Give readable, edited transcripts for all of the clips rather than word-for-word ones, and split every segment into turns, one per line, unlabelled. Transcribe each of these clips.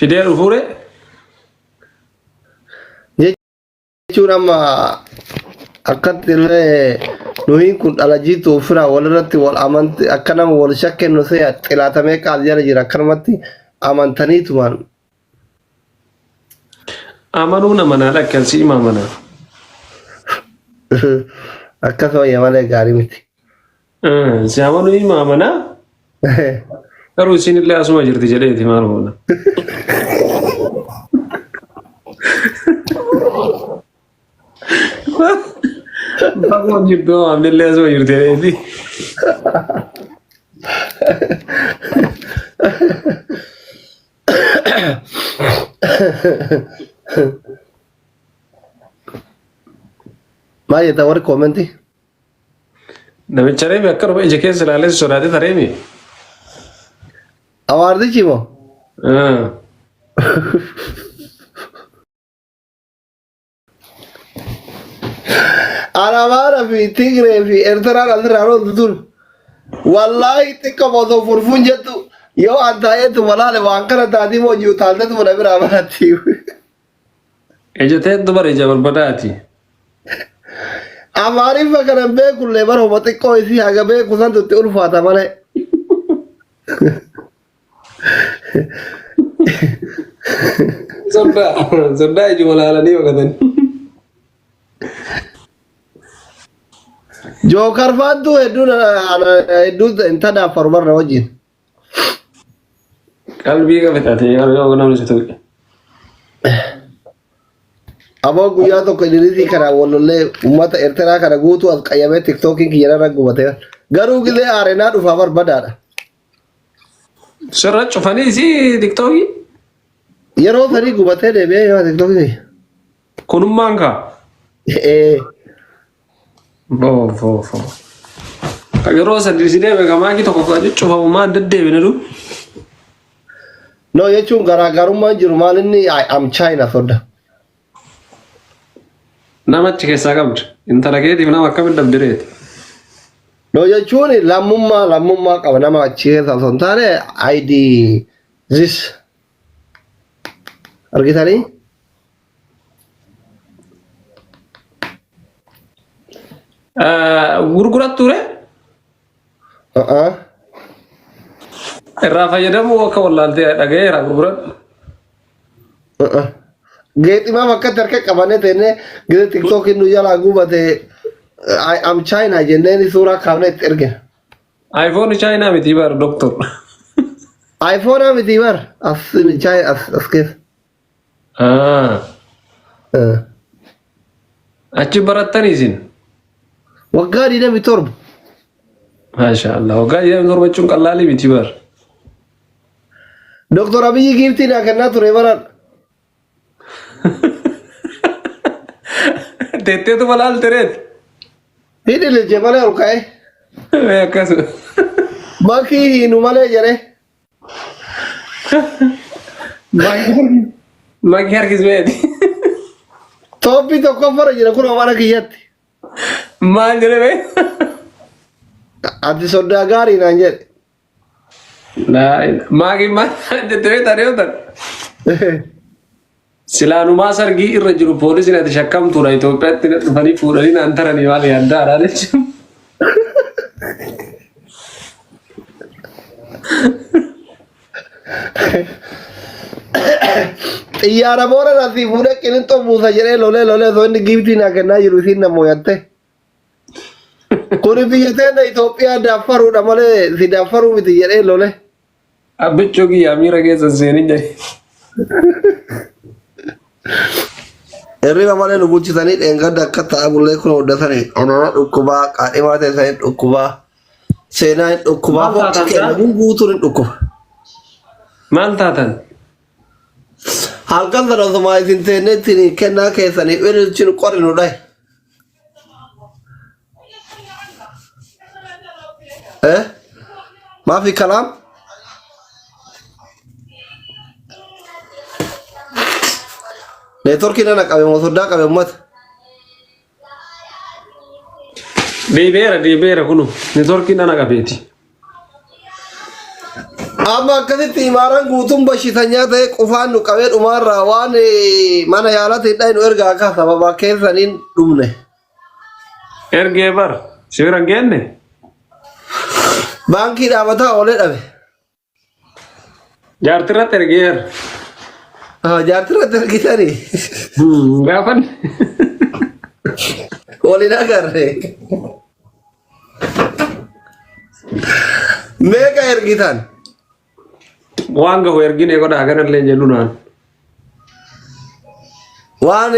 فيديو الفورة
jechuun amma akkatti illee nuyi kun dhala jiitu ofirraa walirratti wal amanti akka nama wal shakkennu ta'e xilaatamee qaal jala jira akkanumatti amantaniitumaan
أمانونا منا لكن سيما منا
akkasuma malee gaarii miti.
سيامانو إما منا كرو سين اللي أسمع جرتي جريتي ما رونا بقول جدو عمل اللي أسمع جرتي جريتي
maal jettaa warri koomentii?
نمشي رأي بكر بيجي كيس لالي سرادي تريمي
Awaardichi moo? Amaaraa fi Tigree fi Eertiraan asirraa roobtu tun wallaahi xiqqoo osoo furfuun jettu yoo an taa'eetu malaale waan kana taatii moo jiru taaltetu mana biraa baratti.
إجتهد دبر إجا بربداتي
Amaariiffa kana beekullee bara homa xiqqoo isii haga beeku santu itti ulfaata malee.
زبدا يجي ولا لني وقدن
Jookar faattuu hedduu intana farmarra wajjin.
قلبي قفتاتي يا رجال أنا نسيت
Aboo guyyaa tokko Idrisii kana walollee uummata Eertiraa kana guutuu as qayyamee tiktookiin kiyyarra gubatee garuu gilee aarenaa dhufaa barbadaadha.
سرعة شوفاني سي تيكتوكي
Yeroo sanii gubatee deebi'ee yoo tiktookii.
كونم مانكا بو أجر روسا ديسيدي بكما كي تكوكا تشوفه ما ددي بندو
No jechuun garaagarummaan jiru maal inni am China soda.
nama cikeessa qabdu intala keetiif nama akkamitti dabdireeti
No jechuun lammummaa qaba nama achi keessa osoo hin taane ID this argitanii?
gurgurat ture irraa fayyadamu akka wallaaltee dhagayeera gurgurat
Geeximaa bakka harka qabannee teennee gita tiktookiin nu jalaa gubate am China jenneen suuraa kaafnee itti ergina.
iPhone China miti bar doctor
iPhone miti bar as China as keessa.
achi barattanii isin
Waggaa 27.
Masha Allah waggaa 27 jechuun qallaalii miti bar
Dr. Abiy giiftii naa kennaa ture baran.
teetteetu malaal tereet
Hidhi lilchee malee ol ka'e.
akkasu
Bakki hiinu malee jedhee.
maqii harkismeeti
Tooppii tokko fara jira kun mana kiyyatti.
maal jedhe bee
Ati soddaa gaarii naan jedhe.
maqii maal jettee tareetan silaanumaa sargii irra jiru poolisiin ati shakkamtuudha Itoophiyaatti dhufanii fuudhanii naan taranii maal yaaddaadha jechuun.
Xiyyaara boora natti fuudhee qinixxoo buusa jedhee lolee osoo inni giiftii naa kennaa jiru isiin na mooyatte. Kuni biyya teenya Itoophiyaa daaffaruudha malee si daaffaruu miti jedhee lolee.
Abbichuu kiyyaa miira keessa seenii jedhe.
Hirriba malee nu bulchisanii dheengadda akka ta'a bullee kun hoddatanii onona dhukkubaa qaadhimaa teessanii dhukkubaa seenaa hin dhukkubaa boqti kenna guutuun hin dhukkuba.
Maal taatan?
Halkan sana osuma isin teenneetiin kennaa keessanii ililchin qorinu dhahe. Maafi kalaam? Neetworkiin ana qabe moo soddaa qabe uummata?
Deebi'eera kunu neetworkiin ana qabeeti.
amma akkasitti imaaraan guutuun bashitanya ta'e qufaan nu qabee dhumaarraa waan mana yaalaa ta'edha nu ergaa akka sababa keessaniin dhumne.
Ergee bar sibiran geenne.
Baankii dhaabataa oolee dhabe.
Jaartirratti ergeer.
Jaartirratti ergitanii.
Gaafan.
Waliin agarre. Meeqa ergitan?
Waan gahu ergine godha agarallee jedhu naan.
Waan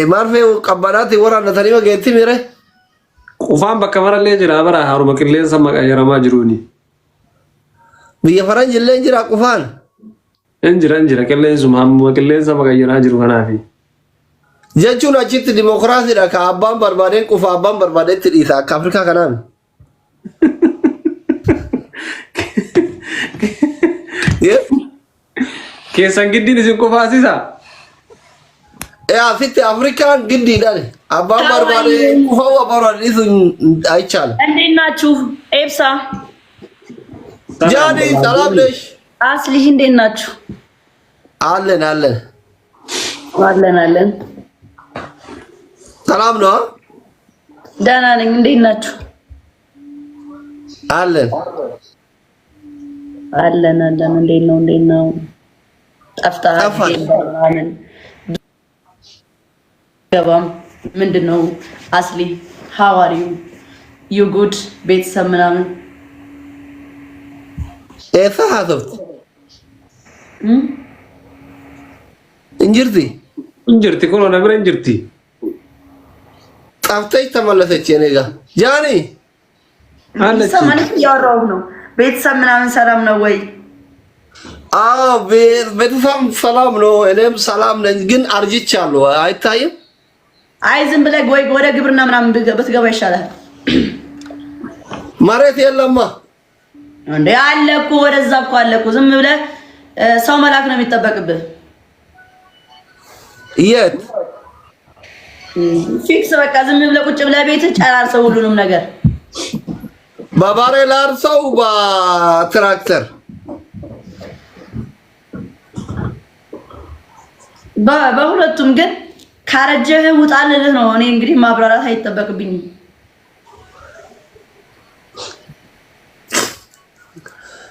marfee qabbanaatti waraannatanii mageetti mire.
Qufaan bakka marallee jira bara haruma qilleensa maqayyaramaa jiruuni.
Biyya faranjillee jira qufaan.
Injira qilleensuma hamma qilleensa maqayyaraa jiru kanaafi.
Jechuun achitti dimokiraasiidha ka abbaan barbaadeen qufa abbaan barbaadeetti dhiisa akka Afrikaa kanaan.
Keessan giddiin isin qufaasisa?
Asitti Afrikaan giddiidhaan abbaan barbaadeen qufa barbaadee sun አይቻልም።
እንዴት ናችሁ? ኤብሳ
ጃኒ ሰላም ነሽ?
አስሊህ እንዴት ናችሁ?
አለን
አለን።
ሰላም ነው?
ደህና ነኝ። እንዴት ናችሁ?
አለን።
እንዴት ነው? ጠፍተሃል። ገባም ምንድነው? አስሊ how are you good? ቤተሰብ ምናምን
ኤሳ ሀሰብት እንጅርቲ
ኮሎ ነብረ እንጅርቲ
ጠፍተሽ ተመለሰች የኔ ጋር ጃኒ
አለች
ማለት እያወራሁ ነው። ቤተሰብ ምናምን ሰላም ነው ወይ?
አዎ ቤተሰብ ሰላም ነው። እኔም ሰላም ነኝ፣ ግን አርጅቻለሁ። አይታይም?
አይ ዝም ብለህ ወይ ወደ ግብርና ምናምን ብትገባ ይሻላል።
መሬት የለማ
እንዴ? አለ እኮ ወደዛ እኮ አለ እኮ። ዝም ብለህ ሰው መላክ ነው የሚጠበቅብህ።
የት
ፊክስ በቃ ዝም ብለህ ቁጭ ብለህ ቤትህ ጨራርሰው ሁሉንም ነገር
በባሬ ላርሰው በትራክተር
በሁለቱም ግን ካረጀህ ውጣልህ ነው። እኔ እንግዲህ ማብራራት አይጠበቅብኝም።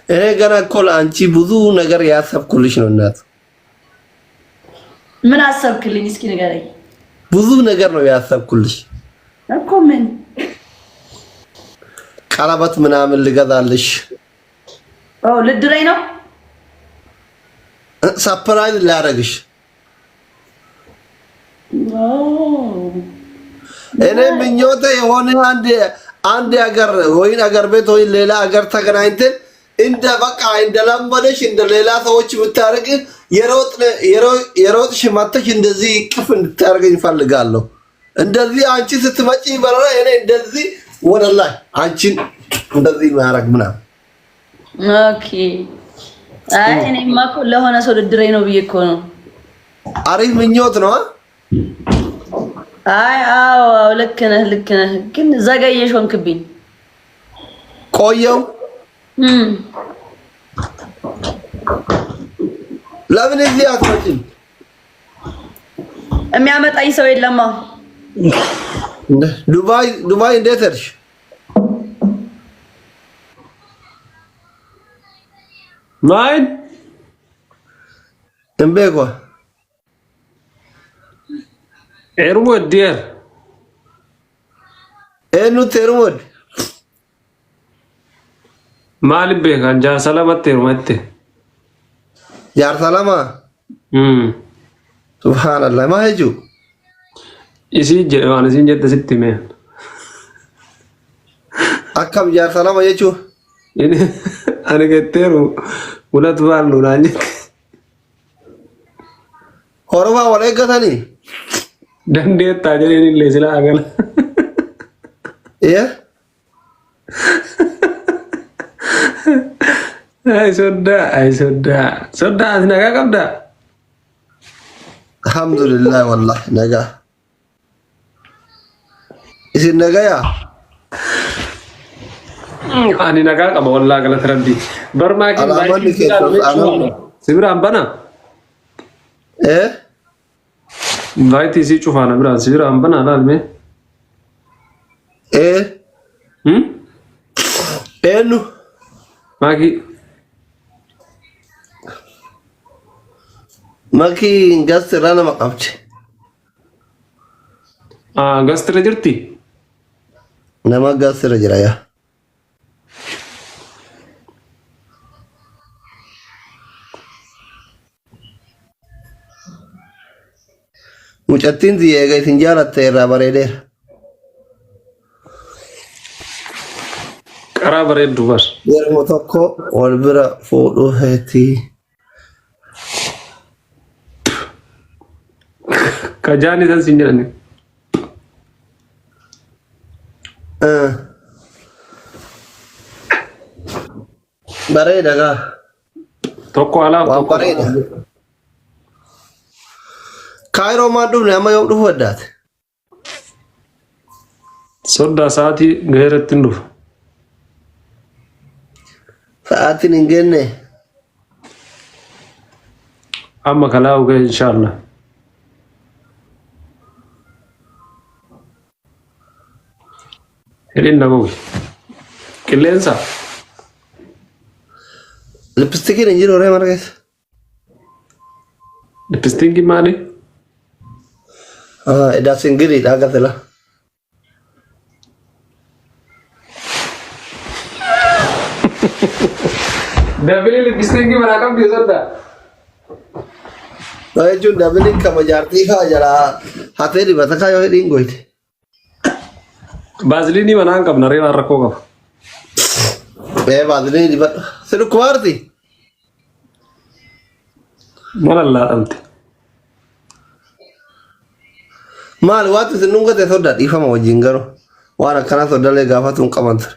እኔ ገና እኮ ለአንቺ ብዙ ነገር ያሰብኩልሽ ነው እናት።
ምን አሰብክልኝ? እስኪ ንገረኝ።
ብዙ ነገር ነው ያሰብኩልሽ
እኮ። ምን?
ቀለበት ምናምን ልገዛልሽ።
ልድረኝ ነው?
ሰርፕራይዝ ላደርግሽ። እኔ ምኞቴ የሆነ አንድ ሀገር ወይን ሀገር ቤት ወይ ሌላ ሀገር ተገናኝተን እንደ በቃ እንደለመደሽ እንደ ሌላ ሰዎች ብታረግ የሮጥሽ መጥተሽ እንደዚህ ቅፍ እንድታረገኝ ፈልጋለሁ። እንደዚህ አንቺ ስትመጪ በረራ እኔ እንደዚህ ወደ ላይ አንቺን እንደዚህ ማረግ ምናምን።
ኦኬ። አይ እኔማ እኮ ለሆነ ሰው ልድረኝ ነው ብዬ እኮ ነው።
አሪፍ ምኞት ነው።
አይ አዎ ልክ ነህ። ግን ዘገየሽ ሆንክብኝ።
ቆየው። ለምን እዚህ አትመጪም?
የሚያመጣኝ ሰው የለማ።
ዱባይ እንዴት ሄድሽ?
ማን
እምቤኳ
ኤርሞድ ዲር
ኤርሞድ
ማልቤ ካንጃ ሰላመት ኤርሞት
ጃር ሰላማ ሱብሃንአላህ ማሄጁ
እሲ ጀዋን እሲ ጀት ስትሜ
አካም ጃር ሰላማ የቹ
እኔ ገተሩ ሁለት ባል ነው ናኝ
ሆርባ ወለገታኒ
dandeet tajaajila illee sila agala ay soda naga qabda
alhamdulillah wallah naga isin naga ya
Ani nagaa qaba wallaa galata rabbii. Barmaakiin
Alaamanni
baay'ee
keessas aanaa.
sibiraan bana. Baay'ee si cufaana biraan sibiraan bana laalme.
Eenyu?
Maakii.
Makii gasti irraa nama qabche.
Gastira jirti.
Nama gasti irra jira yaa. Mucattiin eega isin jaalatte irraa bareedeera.
Qaraa bareeddu bar.
Yeroo tokko wal bira fuudhuu heetii.
Kajaani san sin jedhani.
Bareeda gaa.
Tokko alaaf
Waan
tokko.
bareeda. Kaayiroo maan dhufne amma yoom dhufu addaate?
Soddaa sa'aatii gaheeratti hin dhufu.
Sa'aatiin hin geenne.
Amma kalaa uge inshallah. Hidhin dhabuuf. Qilleensa.
Lippistikiin hin jiru mana keessa.
Lippistiinki maali?
Edaa singiriidha agartela.
Dabili lippistiinki mana qabdi soddaa.
Jechuun dabiliin kama jaartii kaa jalaa hatee dibata kaa yoo hidhiin goyte.
Baaziliinii mana hin qabna reebaan rakkoo qaba.
Baaziliin dibata. Si dhukkubaarti?
Mala laadhamte.
Maali waati isin dhungate soddaa dhiifama wajjin garuu waan akkana soddaalee gaafatu hin qaban ture.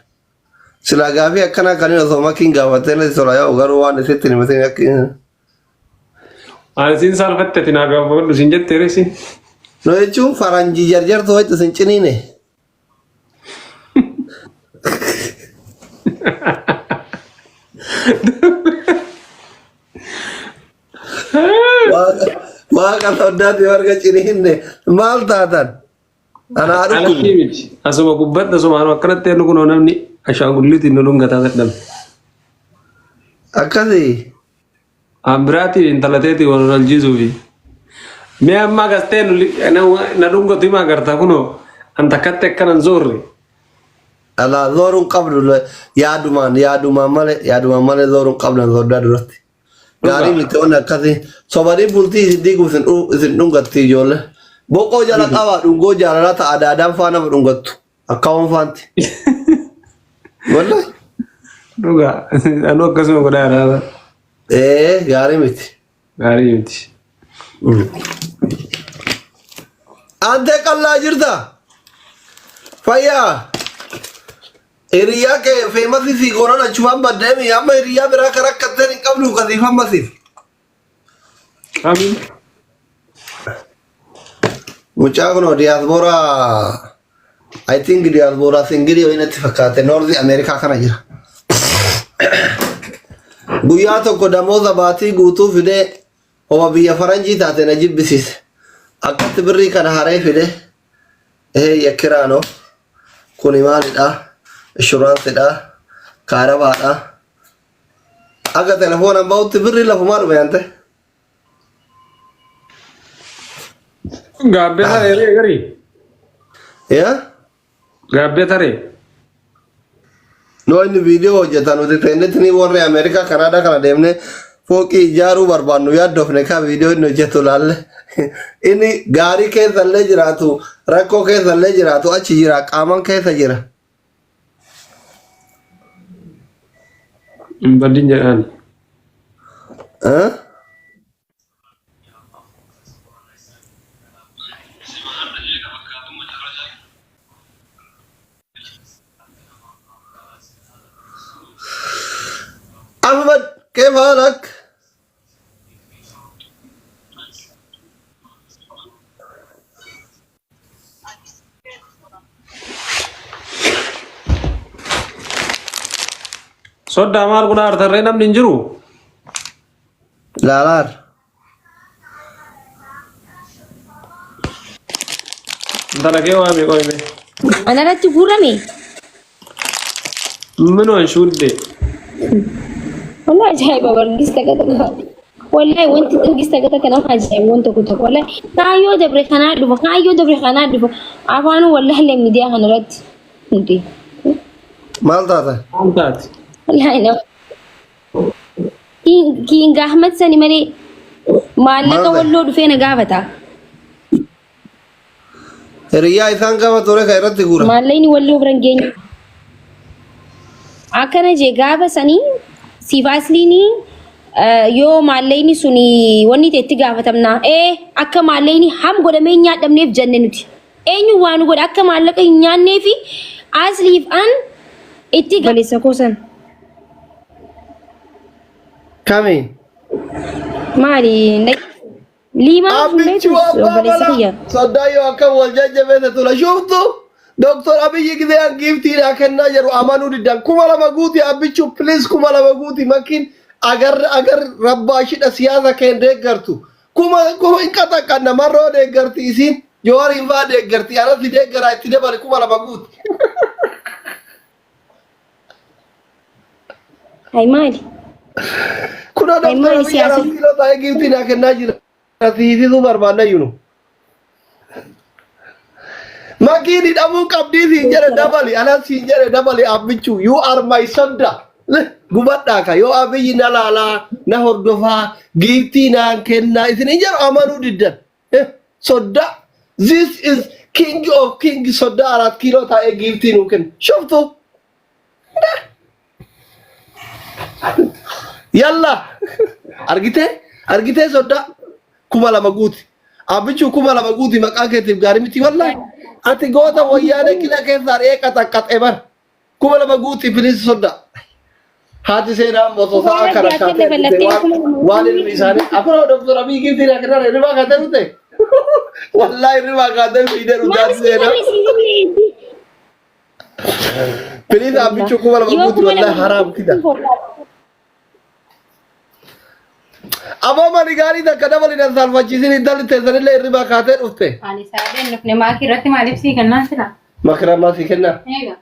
Silaa gaafii akkana kanneen osoo makiin gaafatee natti tola yoo garuu waan isitti himatee akka
Ani siin saalfatte ati naa gaafadhu siin jettee reesi.
no jechuun faranjii jarjartu ho'itti isin ciniine. Waaqa soddaatti marga ciniinne maal taatan? Anaa dhukkubi.
Alatti miti. Asuma gubbatti asuma akkanatti eenyu kunoo namni ashaangulliitiin nu dhungataa dadhabe.
Akkasii.
Ambiraati intalateeti wal aljisuufi. Mee amma gastee na dhungatu himaa agartaa kunoo an takkatti akkanan zoorre.
Alaa zooruun qabdu yaadumaan malee zooruun qabdan soddaa duratti. Gaarii miti waan akkasii sobanii bultii isin diiguuf isin dhungatti ijoollee. Boqoo jala qabaa dhungoo jaalalaa ta'a daadaan faa nama dhungattu akka waan faanti. Wallahi.
Dhugaa anu akkasuma godhaa yaadaa.
Gaarii miti.
Gaarii miti.
Antee qallaa jirta? Fayyaa. Hiriyaa kee feemasii fi goonan achumaan baddeemi amma hiriyaa biraa kan rakkatteen hin qabdu kasiif ammasiif.
Amiin.
Mucaa kunoo diyaaspooraa I think diyaaspooraa singilii yoo inni fakkaate noorzi Ameerikaa kana jira. Guyyaa tokko damooza baatii guutuu fidee homa biyya faranjii taate na jibbisiise. Akkatti birrii kana haree fide yakkiraanoo kuni maalidha? Inshuraansiidha, kaarabaadha. Akka telefoonaan bahutti birrii lafumaa dhume ante.
Gaabbee taree garii.
Yaa?
Gaabbee taree.
No inni viidiyoo hojjetan nuti ta'innitti ni warri Ameerikaa Kanaadaa kana deemnee fooqii ijaaruu barbaannu yaaddofne kaa viidiyoo inni hojjetu laalle. Inni gaarii keessa illee jiraatu rakkoo keessa illee jiraatu achi jira qaaman keessa jira.
Badin jedhaan.
Ahmad كيف حالك؟
soda maal kuna artarree namni hin jiru
laalaar
intala kee waame qoyme
Ana irratti guurame.
minu an shuudde
Wallahi ajaa'iba wargista gata. Wallahi wanti wargista gata kana ajaa'iba wanta kutu. Wallahi kaayyoo dabre kanaa dhufa. Afaan wallahi lee miidiyaa kana irratti. Hundi.
maal taata
maal taati
Wallahi na. King Ahmed sani malee maallaqa walloo dhufee na gaafata.
hiriyaa isaan gama ture ka irratti guura
Maallaqni walloo biran geenyu. Akkana jee gaafa sanii sifaasliini yoo maallaqni suni wanni itti gaafatamna akka maallaqni ham godhamee nyaadhamneef jenne nuti eenyu waan godha akka maallaqa hin nyaannee fi asliif an itti galeessa kuusan
kamiin
maali liimaa
Abichu
galeessa kiyya
Sodayo akka wal jajjabeessa tula shuftu Dr. Abiy gidee an giftiidha kennaa jiru amanuu diddan kuma lama guuti Abichu please kuma lama guuti makin agar rabbaashidha siyaasa keen deeggartu kuma hin qaxaqan namarroo deeggarti isin joowar hin faa deeggarti anatti deeggaraa itti dabale kuma lama guuti
hay maali
kuna Dr.
Maali
Abiy
siyaasa?
aras kilo taa'ee giftiidha kennaa jira siisisu barbaanna yunu Makini damu qabdi sinjere dabali anan sinjere dabali Abichu you are my soda gubadha ka yo Abiy na lala na hordofa gifti na kenna isin injero amanu diddan soda this is king of king soda 4 kilo ta e gifti nu ken shuftu yalla argite soda kuma lama guuti Abichu kuma lama guuti maqaa keetiif gaarii miti wallahi ati goota wayyaane kila keessaa reeqa taqqaxe bar kuma lama guuti bilis soda haati seenaa motosa akka rakkaate waan ilmi isaanii akkuma Dr. Abiy gifti na kennan hirriba kaate dhute wallahi hirriba kaate fiidee dhugaati seenaa bilis Abichu kuma lama guuti wallahi haraam kida Abo mani gaarii takka dabaliidhaan saalfachiisin intalli teessanillee hirriba kaatee dhufte.
Ani saadeen dhufne maakii irratti maaliif sii kennaan sila?
Makira maasii kennaa.
Eega.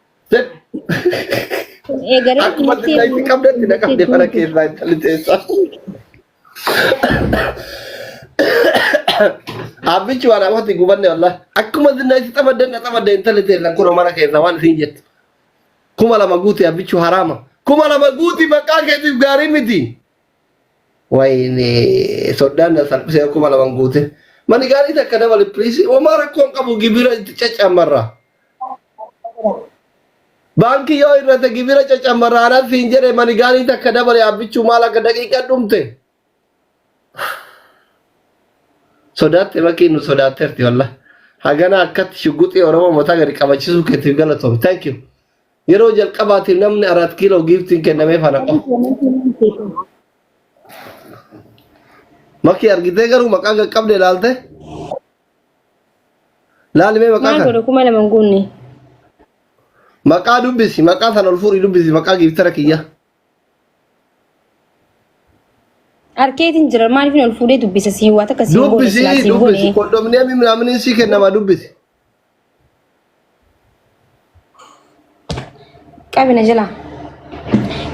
Akkuma dinnaatti qabdetti na qabde mana keessaa intalli teessaa. Abbichi waan amatti gubanne wallahi. Akkuma dinnaatti xamadde intalli teessan kunoo mana keessaa waan isiin jettu. Kuma lama guuti abbichu haraama. Kuma lama guuti maqaa keetiif gaarii miti. Wayne sodaan na salphisee kuma lama guute. Mani gaarii takka dabali please. Oma rakkoon qabu gibira itti caccamarra. Baankii yoo irratti gibira caccamarra anaan siin jedhe mani gaarii takka dabali abbichuu maal akka daqiiqa dhumte. Sodaatte bakki nu sodaatteerti wallah. Hagana akkatti shugguxii Oromoo mataa gadi qabachiisuu keetiif galatoom. Thank you. Yeroo jalqabaatiif namni 4 kiiloo giftiin kennamee fana qabu. Maki argitee garuu maqaa qaqqabde ilaalte? Laalmee maqaa
maal
kan?
godhu kuma lama guunne
Maqaa dubbisi, maqaa sana ol fuudhii dubbisi, maqaa giftara kiyya.
arkeetiin jira maaliif ol fuudhee dubbisa si waa takka si goone
Dubbisi, dubbisi. Kondominiyeemii minaminiin si kennama dubbisi.
qabi na jala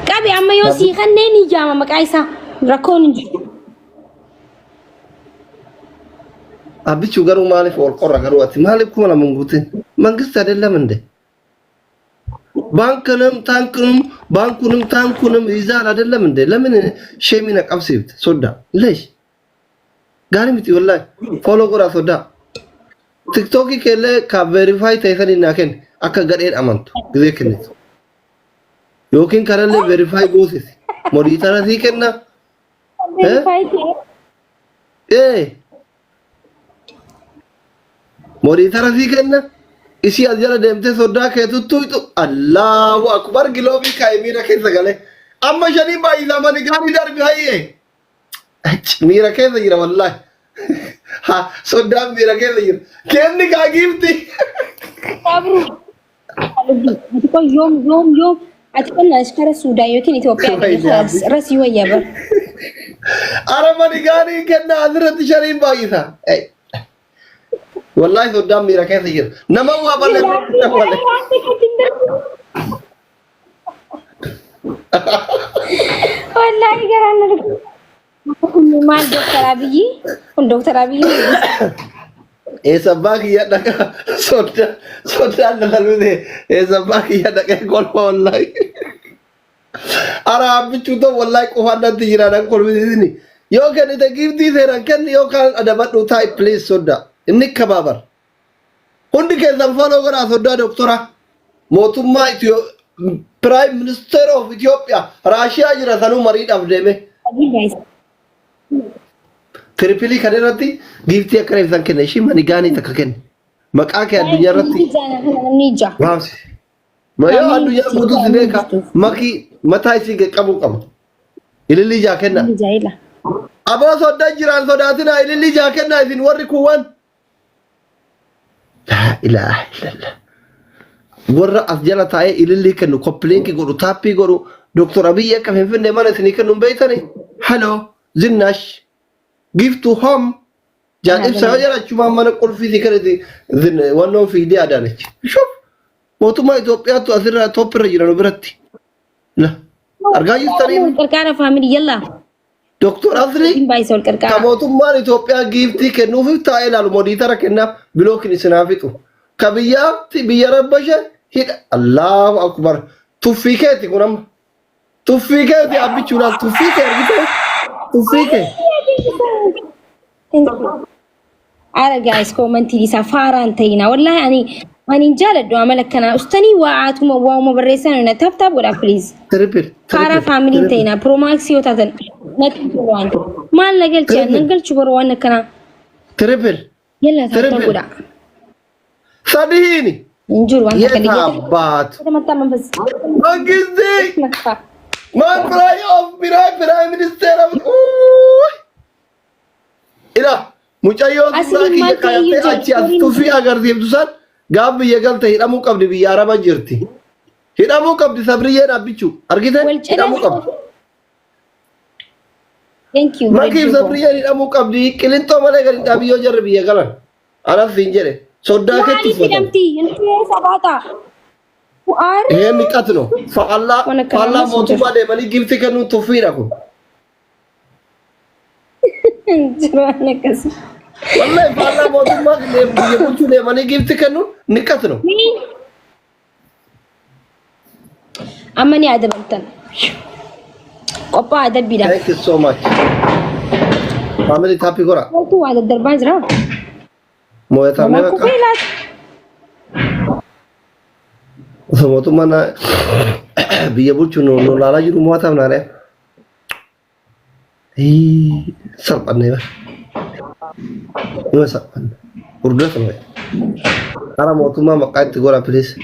qabi amma yoo si kanneen ijaama maqaa isaa rakkoon hin jiru
Abbichu garuu maaliif ol qorra garuu ati maaliif kuma lama guutin? Mangist አይደለም እንዴ? ባንክንም ታንኩንም ይዛል አይደለም እንዴ? ለምን ሼሚና ቀብሲብት ሶዳ ለሽ ጋሪ ምት ወላሂ ፎሎ ቆራ ሶዳ ቲክቶክ ከለ ከቬሪፋይ ተይፈኒና ከን አከ ገደን አመንቱ ግዜ ከነት ዮኪን ከረለ ቬሪፋይ ጎሲስ ሞዲተራ ሲከና ሞዲተራ ሲከና isi ajala deemte sodaa keetuttu Allahu akbar giloobii kaayimiira keessa gale amma shanii baay'isa mani gaarii darbi hayyee miira keessa jira wallahi ha sodaan miira keessa jira kenni kaa giifti
abru ati ko yom أتكلم أشكال السودان يمكن إثيوبيا رأسي ويابر
أرماني غاني كنا حضرت شريم بايثا والله قدام ميرا كيف يجر نما هو بالله
والله قرانا ما الدكتور أبي الدكتور أبي
سباك يا دكا صودا نلالوده سباك يا دكا قول والله أرا أبيتشو تو والله كوهانا تيجرانا قول بديني يو كان تجيب دي ثيران كان يو كان ada batu type please soda ini kabar hundi ke zamfano gara soda doktora motumma Ethiopia Prime Minister of Ethiopia Russia jira sanu marid abdeme Tripoli kaderati gifti akare izan kenne shi mani gani takaken makake adunya rati
nija
wasi mayo adunya budu sineka maki mata isi ge qabu qam ilili jakenna
jaila
aba soda jiran sodatina ilili jakenna izin warri kuwan la ilaha illallah warra afjala tae ilili kanu koplinki godu tapi godu Dr. Abiy kam hemfende mana sini kanu beitani hello zinnash give to home جانب ساجر أشوف ما نقول في ذكر ذن وانو في دي أدانك شوف موتو إثيوبيا تأثير توبر جيرانو برتي لا أرجع يستريم
كركارة فاميلي يلا
دكتور أثري
بايسول كركارة
كموتو ما إثيوبيا جيفتي كنو في تايل على موديتا ركنا بلوك نسنافيتو كبيا تبيا ربشة هيك الله أكبر توفيكتي كونام توفيكتي أبي شونا توفيكتي توفيكتي
على جايز كومنتي دي سفارة انتينا والله يعني جالد عملك أنا استني وعات وما بريسان أنا تاب ولا بليز
تربل
كارا فاميلي انتينا بروماكسيو تاتن نتوان ما لقيت يعني نقل شو بروان كنا
تربل
يلا تاب ولا
صدقيني
نجور وان
يا بات
ما تمام بس
ما قصدي ما براي منستر إلا مجايو
أصلي ما
أشي أستوفي أجر ديم تسان قام بيجال تهينا مو قبل بيارا ما جرتي هنا مو قبل سبرية نبيشو أركيده هنا مو قبل
thank you
ما كيف سبرية هنا مو قبل كلين تو ماله كلين تبيو جر بيجالن أنا فينجره صدق
كتير فدمتي أنت سبعة وار
هي نكاتنو فالله موتو بعد مالي كيف تكنو توفيركم
جرانك كسر
والله فالله موضوع ما يقول شو ليه ماني جبت كنو نكتنو
أماني أدب أنتن قبّا أدب بيدا
thank you so much family tapi kora
تو هذا الدربان زرا
mau ya tamne
ما
baka
كويلات
semua tu mana biya bulu no lala juru mau tam nare sarpan nih bah ini sarpan urdu sampai karena mau tuh mah makai tiga orang please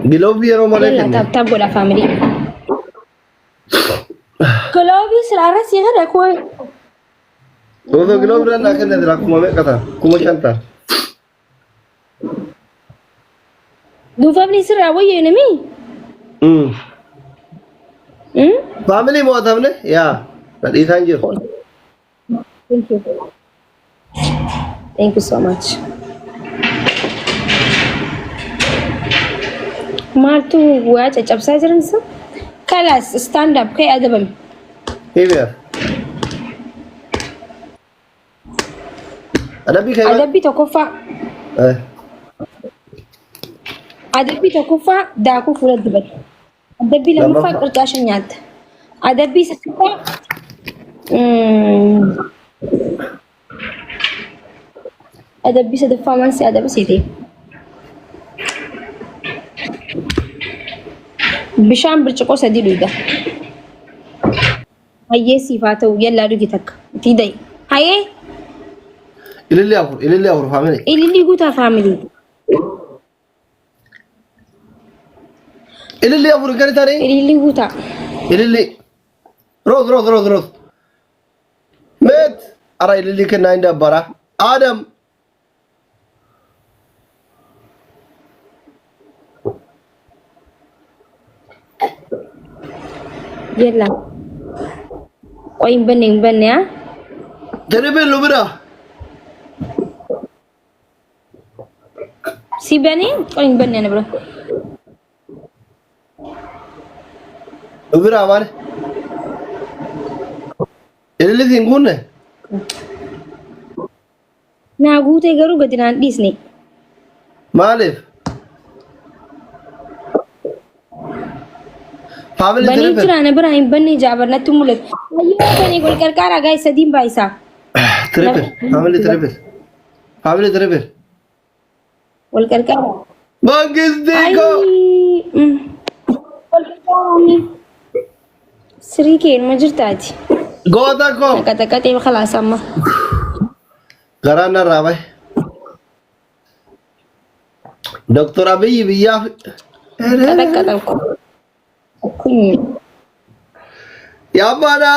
Gilovi ya romale
يلا
kan
تاب ولا فاميلي كلوبي سرارة سيغر أكوي
Todo Gilovi ran akan ada aku mau kata kuma canta
دو فاميلي سرارة ويا ينمي
family mau tamne ya tadi thank
you so much مالتو واجه جاب ساجرن سو خلاص ستاند اب كي ادبم
here ada bi kayak
ادبي تكوفا ادبي تكوفا داكو فولد دبل ادبي لما فاكر تاشنيات ادبي سكفا ادبي سدفا مانسي ادبي سيدي بشام برچقو سدي لويدا هي صفاته يلا رجتك تيدي هاي
ilili awur family
اللي قوتا فاميلي
ilili awur kali tadi
اللي قوتا
ilili Rose met ara ilili kena inda bara Adam
يلا قوي بني ها
تربل لبرا
سيبني قوي بني انا برو
لبرا مال اللي تنقونه
ناغوتي غرو غدنا ديسني
مالف فاميلي
بني
تربل
جرا انا برايم بني جابر نتمولت ايوه بني قول كركارا غاي سديم بايسا
تربل فاميلي تربل
قول كركارا
بانجز ديكو
سريكين ما جرتاجي
غوتاكو
كتكتي خلاص اما
غرانا رابي دكتور ابي بيا
كتكتكم
يا بانا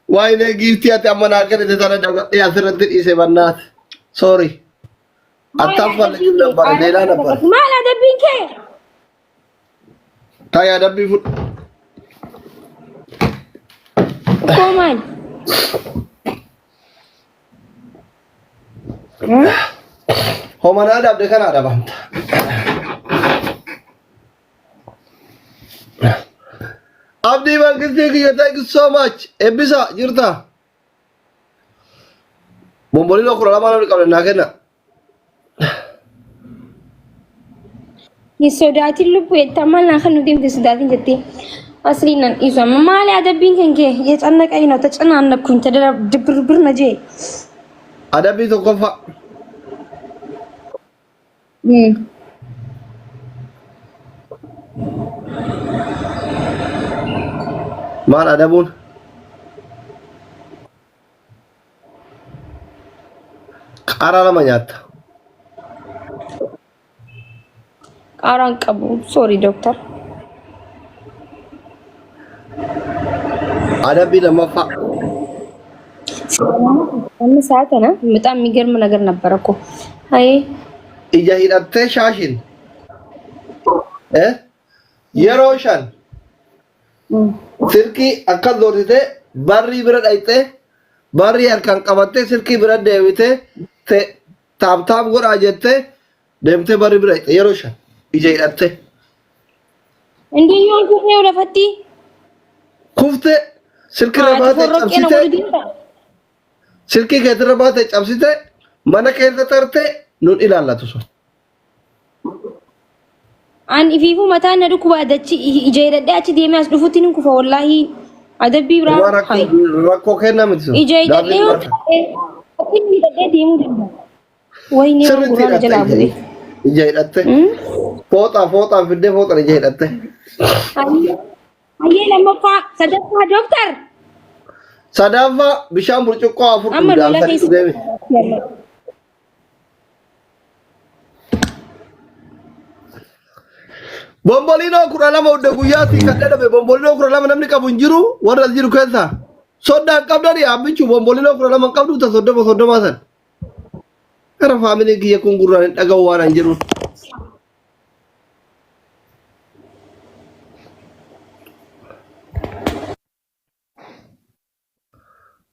واينه جيفتي اتمنا كده ترى يا سرت ايسه بنات سوري اتفضل نمبر ديلا نمبر
ما لا دبينك
تايا دبي فوت
كومان
هو ما نادى بدك انا ادب انت abdi bangiste ki thank you so much ebisa jirta bomboli lo kura mala ka na kena
يسوداتي اللب يتمنى خلنا ديم تسوداتي جتي أصلينا إذا ما لا دبين كنك يتعنك أي نوع تجعلنا أنك كنت دبر برنجي
adabi to kofa mal adabun qara lama nyaata
أران قبول سوري دكتور
adabi lamafa
أنا ساعتنا متى ميجر من أجر نبركو هاي
ija hidhattee shaashin yeroo shan silkii akka doorsitee barrii bira dhayxee barrii harkaan qabattee silkii bira deebitee taaptaap godhaa jettee deemtee barrii bira dhayxee yeroo shan ija hidhattee
عندي يوم كوفي ولا فتي
kuftee silkii irra baatee cabsitee silkii keetti irra baatee cabsitee mana keessa tartee nun ilaallatu sun.
أن يفيفو متى ندوك بعد إجاية داتي ديما أسلوفتين كوفا والله أدبي برا هاي
rakkoo kennaa miti sun.
إجاية داتي أكيد داتي ديمو وين يوم
Sirriitti
قرآن جلابه
hidhattee ija hidhattee fooxaan fiddee fooxaan ija hidhattee.
هاي لما فا صدقها دكتور
Sadaffaa bishaan burcuqqoo afur
أما
dhugdaan
ولا
sadii
كيس
dhugeemi. Bombolinoo kudha lama hunda guyyaatti kan dhadhabe bombolinoo kudha lama namni qabu hin jiru warra as jiru keessa. Soddaan qabdani abbichu bombolinoo kudha lama qabdu ta soddoma san. Gara faamiliin kiyya kun gurraan hin dhaga'u waan hin jiru.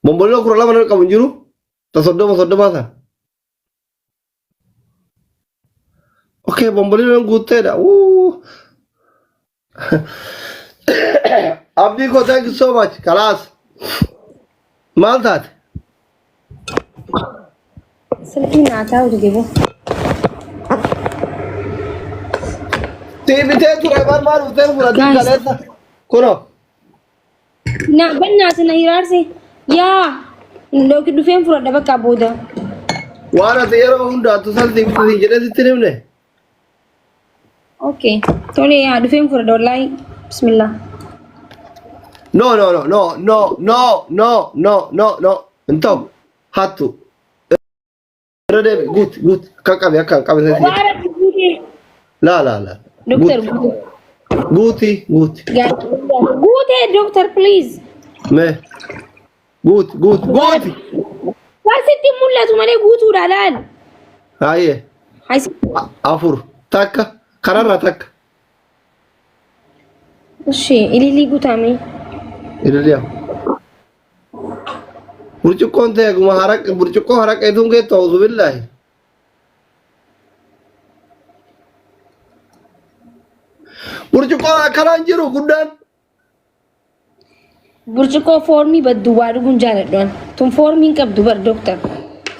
Bombolinoo kudha lama namni qabu hin jiru ta soddoma san. Okay, bombolino guuteedha. Abdii ko thank you so much. Kalaas. Maal taate?
سلكينا عتاو تجيبه
Tiibitee ture maal ufee fudhatee
Guys.
kaleessa. Kunoo.
بنا سنهيرارسي يا لو كده فين فرد بقى بودا
Waan ati yeroo hundaatu san tiibitee jedhee sitti himne.
اوكي تولي يا دفين فرد والله بسم الله
No. Intoo hattu. Irra deebi guut kan qabe akkan qabe sai. La.
دكتور
Guuti.
قوتي دكتور بليز
Me. Guuti.
فاسيتي مولا تمالي قوتو دالال
Haayee.
حيس
Afur. Takka. Kararra takka.
እሺ ኢሊሊ ጉታሜ
ኢሊሊያ ብርጭቆ እንተ ጉማ ሐረቅ ብርጭቆ ሐረቅ አይቱን ገት ተውዙ ቢላሂ ብርጭቆ አከራንጅሩ ጉዳን
ብርጭቆ ፎርሚ በዱባዱ ጉንጃለዶን ቱም ፎርሚን ቀብዱ በር ዶክተር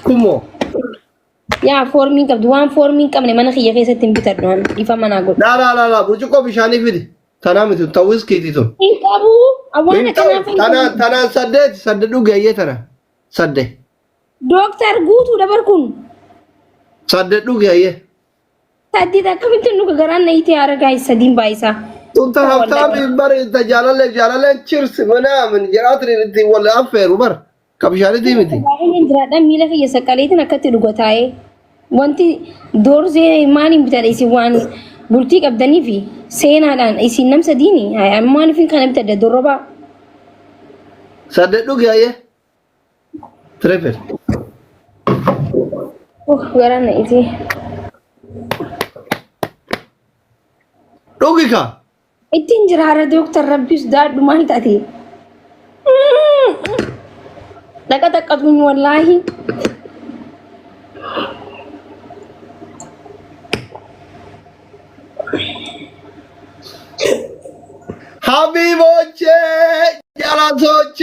ኩሞ
ያ ፎርሚን ቀብዱ ዋን ፎርሚን ቀብነ ማነ ኸየ ከሰት እንብተዶን ይፈማናጎ
ላ ብርጭቆ ቢሻኒ ፊዲ ተናምቱ ተውስ ኬቲቱ
ኢንቀቡ አዋነ
ተና ሰደዱ ገየ ተና ሰደ
ዶክተር ጉቱ ደበርኩን
ሰደዱ ገየ
ሰዲ ተከምትኑ ከገራን ነይቴ ያረጋይ ሰዲን ባይሳ
ቱንታ ሀብታም በር ተጃላለ ቺርስ ምናምን ጀራት ሪቲ ወላ አፈሩ በር ከብሻኒ ዲሚቲ
እንድራዳ ሚለከ የሰቀለይትን አከት ዱጎታዬ ወንቲ ዶርዜ ማን ይምታለይ ሲዋን ቡልቲ ቀብደኒ ፊ ሴናዳን ኢሲነም ሰዲኒ አይ አማን ፊን ከነብተ ደዶሮባ
ሰደዱ ገየ ትሬፈር
ገራን ነይቴ
ዶጊካ
इतनी जरारा डॉक्टर रब्बिस दाद माही ताती लगा तक कदम वल्लाही
ሀቢቦቼ ጀላቶቼ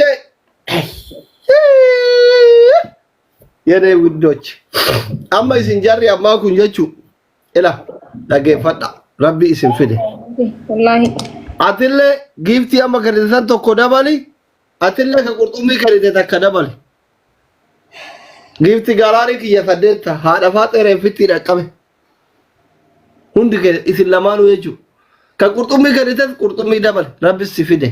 የኔ ውዶች አማ ሲንጀሪ አማ ኩንጀቹ ኢላ ዳገፈዳ ረቢ እስም ፍደ
ወላሂ
አትለ ጊፍቲ አማ ከደሰን ተኮ ደባሊ አትለ ከቁርጡሚ ከሪተ ተከደባሊ ጊፍቲ ጋራሪ ከየፈደታ ሃዳፋ ጠረ ፍቲ ደቀበ ሁንድ ከ ኢስላማኑ የጁ ከቁርጡሚ ከሪተ ቁርጡሚ ደባል ረቢ ሲፍደ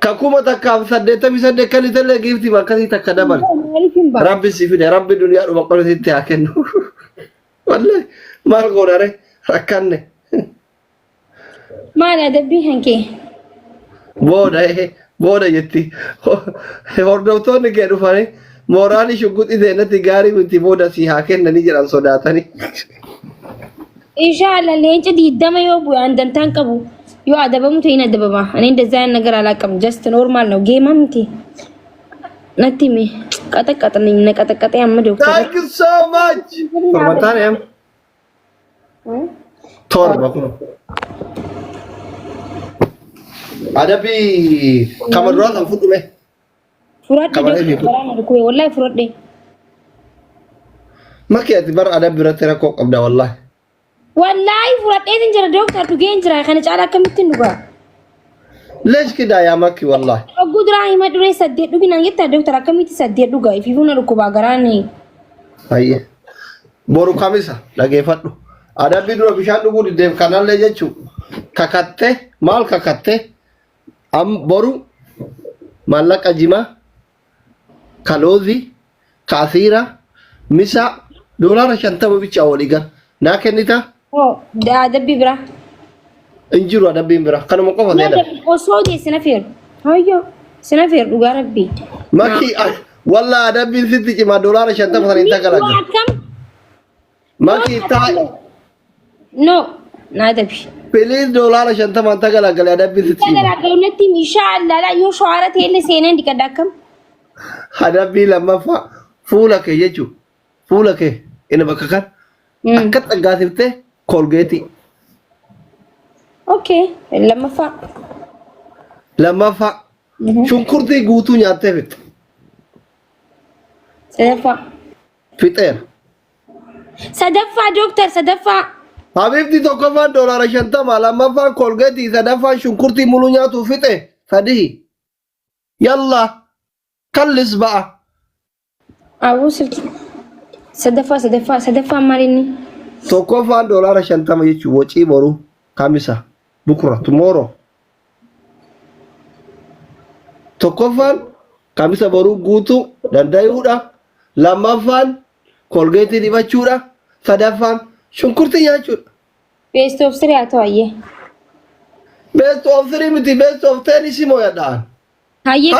ከኩማ ተካፍ ሰደተ ቢሰደ ከሊተለ ጊፍቲ ማከቲ ተከደባሊ ረቢ ሲፍደ ረቢ ዱንያ ዶ መቆረተ ያከኑ ወላሂ ማርጎራረ ረካነ
ማላ ደቢ hanke
boda yetti hordoftoonni kee dhufanii mooraali shugguxi seenatti gaarii miti boda si haa kennanii jedhan sodaatanii.
inshallah leenci diidama yoo bu'e andantaan qabu yoo adabamu ta'in adabama ani እንደዛ አይነት ነገር አላውቅም ጀስት ኖርማል ነው ጌማ ምንቲ ነቲ ሚ ቀጠቀጠኝ ነቀጠቀጠ ያመ ዶክተር
thank you so much formatariam torba kuno adabi kamadura kan fudu me
furadde ko wallahi furadde
makiyati bar adabi ratira ko qabda wallahi
furadde din jira doctor tu gen jira kana cala kamitin duga
lesh kida ya maki wallahi
ogudra ima dure sadde dugina yetta doctor akamiti sadde duga ififuna ko bagarani
ayye boru kamisa lagefaddu adabi duro bishan dugu didem kanalle jechu kakatte mal kakatte am boru malaka jima kalozi kasira misa dolara shantama bicha waliga na kenita
oh da adabi bra
injiru adabi bra kana moqofa zeda
o sodi sinafir ayyo sinafir duga rabbi
maki walla adabi sitti jima dolara shantama sanin tagalaga maki ta
no nadabi
please dolara shantama tagalaga adabi sitti
tagalaga unnati inshallah la yo shuarat hele senen dikadakam
adabi lamma fa fulake yeju fulake ina bakakan akat agasifte colgate
okay
lamma fa shunkurti guutu nyaate fit
sadafa doctor sadafa
habibti tokkoffaan doolaara 50 lammaffaan kolgeetii sadaffaan shunkurtii muluu nyaatu fixe sadii yalla kallis ba'a
awusilti sadafa marini
tokkoffaan doolaara 50 jechuun wacii boru kamisa bukura tomorrow tokkoffaan kamisa boru guutuu dandayuudha lammaffaan kolgeetii dibachuudha sadaffaan shunkurtii nyaachuudha.
best of 3 atwaye
best of 3 miti best of 10 isimo yadaan
haye